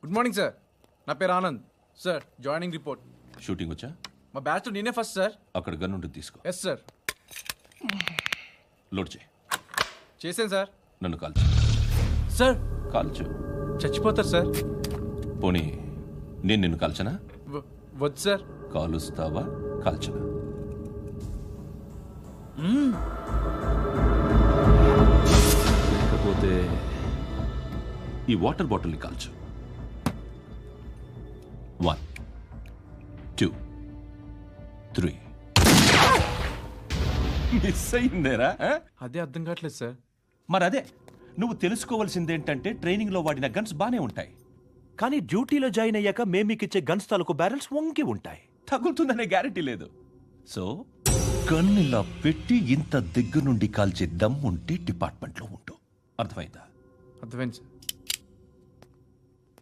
Good morning sir, నా పేరు Anand sir. Joining report. Shooting వచ్చా? మా బ్యాచ్ నేనే ఫస్ట్ సార్. అక్కడ గన్ ఉంటుంది, తీసుకో. Yes sir. లోడ్ చేయి. చేశాను సార్. నన్ను కాల్చు. సార్ కాల్చు. చచ్చిపోతారు సార్. పోనీ నేను నిన్ను కాల్చనా? వద్దు సార్. కాలుస్తావా కాల్చనా? లేకపోతే ఈ వాటర్ బాటిల్ని కాల్చు. 1 2 3. మిస్ అయిందేరా? అదే అర్థం కావట్లేదు సార్. మరి అదే నువ్వు తెలుసుకోవాల్సిందేంటంటే ట్రైనింగ్లో వాడిన గన్స్ బానే ఉంటాయి, కానీ డ్యూటీలో జాయిన్ అయ్యాక మేము మీకు ఇచ్చే గన్స్ తాలూకు బ్యారెల్స్ వంగి ఉంటాయి. తగులుతుందనే గ్యారెంటీ లేదు. సో గన్ ఇలా పెట్టి ఇంత దగ్గర నుండి కాల్చే దమ్ ఉంటే డిపార్ట్మెంట్లో ఉంటూ. అర్థమైందా? అర్థమైంది సార్.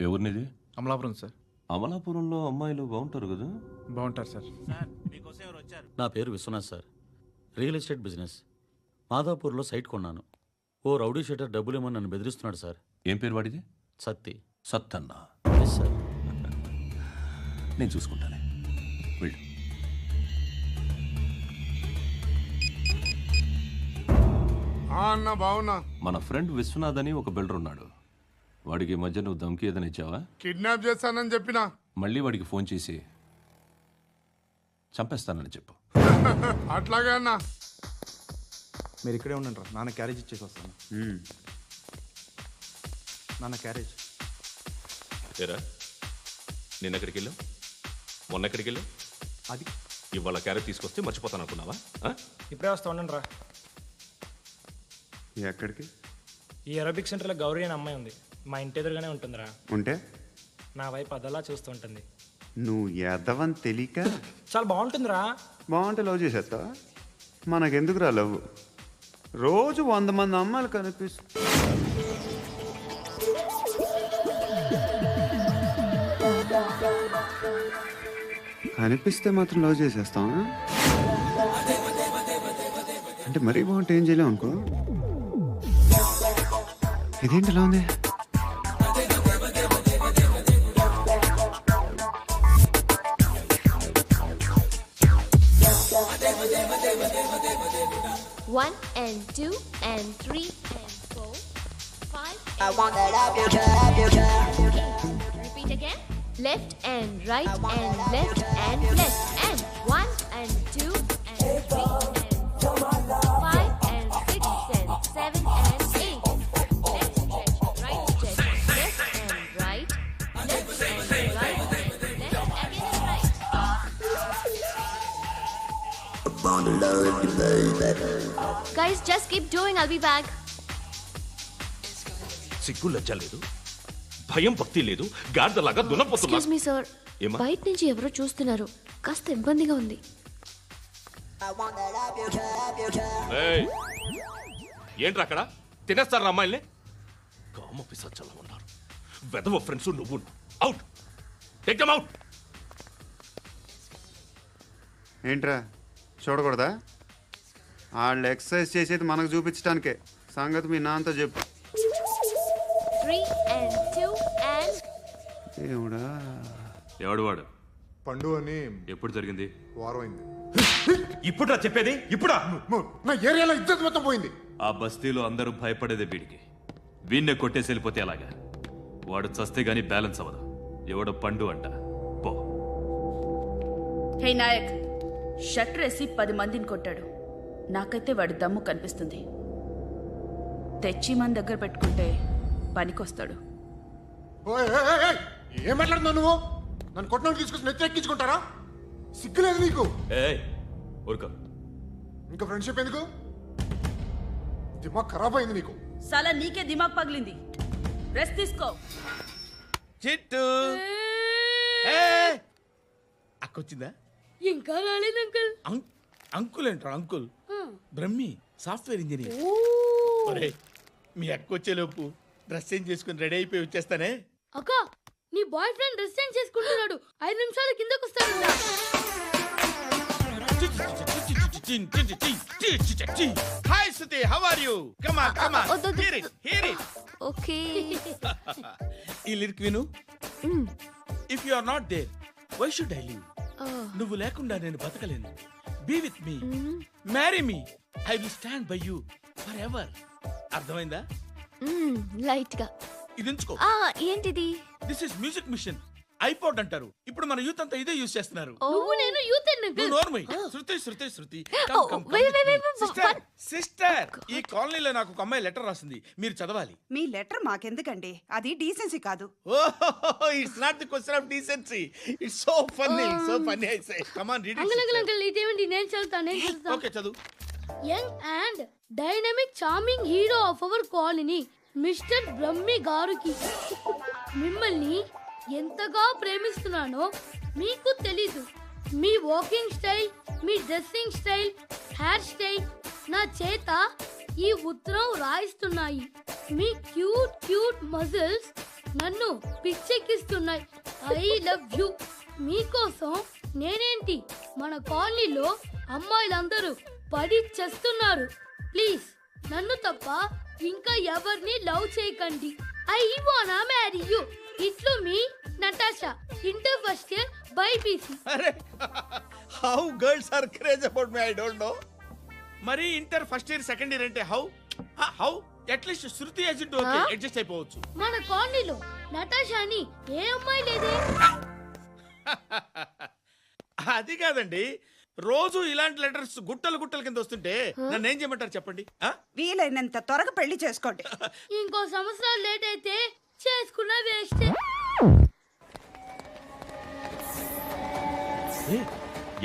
ఎవరినిది? అమలాపురం సార్. అమలాపురంలో అమ్మాయిలు బాగుంటారు కదా? బాగుంటారు సార్. నా పేరు Viswanath sir. Real estate business. మాదాపూర్లో సైట్ కొన్నాను. ఓ రౌడీ షీటర్ డబ్బులు ఏమని నన్ను బెదిరిస్తున్నాడు సార్. ఏం పేరు వాడిది? సత్తి. సత్తన్నా? Yes sir. నేను చూసుకుంటానే, వెళ్ళు. అన్న బావున్నా. మన ఫ్రెండ్ విశ్వనాథ్ అని ఒక బిల్డర్ ఉన్నాడు. వాడికి ఈ మధ్య నువ్వు ధమ్కి ఏదైనా ఇచ్చావా? కిడ్నాప్ చేస్తానని చెప్పినా. మళ్ళీ వాడికి ఫోన్ చేసి చంపేస్తానని చెప్పు. అట్లాగే అన్న. మీరు ఇక్కడే ఉండండి రా, నాన్న క్యారేజ్ ఇచ్చేసి వస్తాను. నాన్న క్యారేజ్. ఏరా, నిన్న ఎక్కడికి వెళ్ళావు? మొన్న ఎక్కడికి వెళ్ళావు? అది ఇవాళ క్యారెట్ తీసుకొస్తే మర్చిపోతాను అనుకున్నావా? ఇప్పుడే వస్తా ఉండండి రా. ఎక్కడికి? ఈ అరబిక్ సెంటర్లో గౌరీ అనే అమ్మాయి ఉంది. మా ఇంటి ఎదురుగానే ఉంటుందిరా. ఉంటే నా వైపు అదలా చూస్తూ ఉంటుంది. నువ్వు ఎదవని తెలియక చాలా బాగుంటుందిరా. బాగుంటే లవ్ చేసేస్తావా? మనకెందుకురా లవ్? రోజు 100 మంది అమ్మాయిలు కనిపిస్తే మాత్రం లవ్ చేసేస్తావా? అంటే మరీ బాగుంటే ఏం చేయలేవు అనుకో. ఇదేంటి ఇలా ఉంది? One and two and three and four, five. I want that love you. Repeat again. Left and right and left and left and one and two and three and four, five and six and seven and eight. Left stretch, right stretch, left and right, left and right, left again and right. Guys, just keep doing. I'll be back. సిగ్గు లజ్జ లేదు, భయం భక్తి లేదు, గాడిదలాగా దున్నపోతున్నా. Excuse me, sir. ఏమ్మా? బయట నుంచి ఎవరో చూస్తున్నారు. కాస్త ఇబ్బందిగా ఉంది. ఏయ్, ఏంట్రా అక్కడ? తినేస్తారా అమ్మాయిల్ని? కామ పిశాచాలా ఉన్నారు. వెదవ ఫ్రెండ్స్ నువ్వు. Out, take them out. ఏంట్రా చూడకూడదా? వాళ్ళు ఎక్సర్సైజ్ చేసేది మనకు చూపించడానికే. సంగతి మీ నాన్నతో చెప్పు. 3 and 2 and ఏమిడా? ఎవడు వాడు? పండు అని. ఎప్పుడు జరిగింది? వారం అయింది. ఇప్పుడా చెప్పేది? ఇప్పుడా? నా ఏరియాలో ఇద్దరు మొత్తం పోయింది. ఆ బస్తీలో అందరూ భయపడేదే వీడికి. వీణ్ణే కొట్టేసి వెళ్ళిపోతే అలాగా. వాడు చస్తే గానీ బ్యాలెన్స్ అవ్వదు. ఎవడో పండు అంట. పో. హే నాయక్, షట్టర్ వేసి 10 మందిని కొట్టాడు. నాకైతే వాడి దమ్ము కనిపిస్తుంది. తెచ్చి మన దగ్గర పెట్టుకుంటే పనికొస్తాడు. ఓయ్, ఏయ్, ఏయ్, ఏయ్, ఏం మాట్లాడుతున్నావు నువ్వు? నన్ను కొట్టడానికి తీసుకొచ్చి నెత్తి ఎక్కించుకుంటారా? సిగ్గులేదు నీకు? ఏయ్, ఊరుకో. ఇంకా ఫ్రెండ్షిప్ ఎందుకు? దిమాగ్ ఖరాబ్ అయింది నీకు. సలా నీకే దిమాగ్ పగిలింది. రెస్ట్ తీసుకో. చిట్టు అక్కొచ్చిందా? ఇంకా రాలేదు అంకుల్. అంకుల్ ఏంట్రా? Uncle Brahmi, software engineer. ఒరేయ్, మీ అక్కొచ్చేలోపు డ్రెస్ చేంజ్ చేసుకుని రెడీ అయిపోయి వచ్చేస్తానే. అక్క, నీ బాయ్ ఫ్రెండ్ డ్రెస్ చేంజ్ చేసుకుంటున్నాడు. 5 నిమిషాలు కిందకు వస్తాడు. Hi Suthi, how are you? Come on, come on. Hear it, hear it. Okay. ఈ లిరిక్ విను. If you are not there why should I live? నువ్వు లేకుండా నేను బతకలేను. Be with me, marry me, I will stand by you for ever. అర్థమైందా? Light గా. ఇది ఉంచుకో. ఏంటిది? This is music machine, iPod అంటారు. ఇప్పుడు మన యూత్ అంతా ఇదే యూజ్ చేస్తున్నారు. నువ్వు నేను యూత్ నువ్వు నోర్మై. శృతి శృతి శృతి. సిస్టర్, సిస్టర్, ఈ కాలనీలో నాకు ఒక అమ్మాయి లెటర్ రాసింది, మీరు చదవాలి. మీ లెటర్ మాకెందుకండి, అది డీసెన్సీ కాదు. It's not the question of decency, it's so funny I say. Come on read it. Uncle ఇదేంటి? నేను చదువుతాను. ఓకే చదువు. Young and dynamic charming hero of our colony mister Brahmi గారికి మిమ్మల్ని ఎంతగా ప్రేమిస్తున్నానో మీకు తెలీదు. మీ వాకింగ్ స్టైల్, మీ డ్రెస్సింగ్ స్టైల్, హెయిర్ స్టైల్ నా చేత ఈ ఉత్తరం రాయిస్తున్నాయి. మీ క్యూట్ క్యూట్ మజిల్స్ నన్ను పిచ్చెక్కిస్తున్నాయి. I love you. మీకోసం నేనేంటి మన కాలనీలో అమ్మాయిలందరూ పడి చేస్తున్నారు. ప్లీజ్ నన్ను తప్ప ఇంకా ఎవరిని లవ్ చేయకండి. ఐ వానా మ్యారీ యూ. ఇట్లు మీ Natasha, inter first year BiPC. అరే how girls are craze about me, I don't know. మరి inter first year second year అంటే how at least Shruti agent okay adjust అయిపోవచ్చు. మన కాలనీలో నటాషా అని ఏ అమ్మాయి లేదే. అది కాదండి, రోజు ఇలాంటి లెటర్స్ గుట్టలు గుట్టల కింద వస్తుంటే నన్ను ఏం చేయమంటారు చెప్పండి? వీలైనంత త్వరగా పెళ్లి చేసుకోండి. ఇంకో సంవత్సరాలు లేట్ అయితే చేసుకున్న వేస్ట్.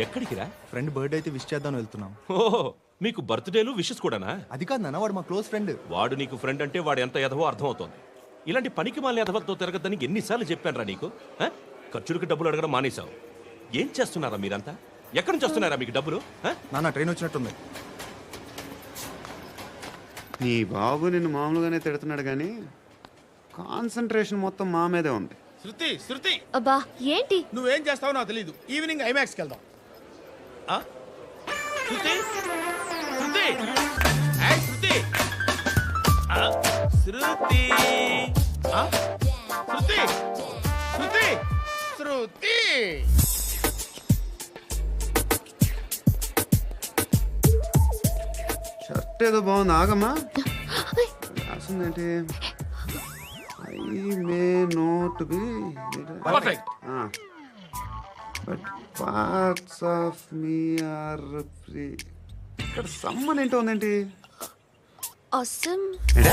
ఎక్కడికి రా? ఫ్రెండ్ బర్త్డే అయితే విష్ చేద్దాం వెళ్తున్నాం. ఓహో, మీకు బర్త్డేలు విషెస్ కూడానా? అది కాదు నాన్న, వాడు మా క్లోజ్ ఫ్రెండ్. వాడు నీకు ఫ్రెండ్ అంటే వాడు ఎంత ఎదవో అర్థమవుతోంది. ఇలాంటి పనికి మాలిన ఎదవలతో తిరగద్దని ఎన్నిసార్లు చెప్పాను రా నీకు? ఖర్చులకు డబ్బులు అడగడం మానేశావు. ఏం చేస్తున్నారా మీరంతా? ఎక్కడి నుంచి వస్తున్నారా మీకు డబ్బులు? నాన్న ట్రైన్ వచ్చినట్టుంది. నీ బాబు నిన్ను మామూలుగానే తిడుతున్నాడు కానీ కాన్సన్ట్రేషన్ మొత్తం మా మీదే ఉంది. శృతి శృతి, అబ్బా ఏంటి? నువ్వేం చేస్తావో నాకు తెలీదు. ఈవినింగ్ ఐమాక్స్కి వెళ్దాం. శృతి శృతి ఏయ్ శృతి శృతి శృతి శృతి శృతి. షర్ట్ ఏదో బాగుంది, ఆగమ్మా. రాసిందేంటి? I may not be perfect. But parts of me are free. ఇక్కడ సమ్మన్ ఏంటో ఉందేంటి? awesome. ఏంటి?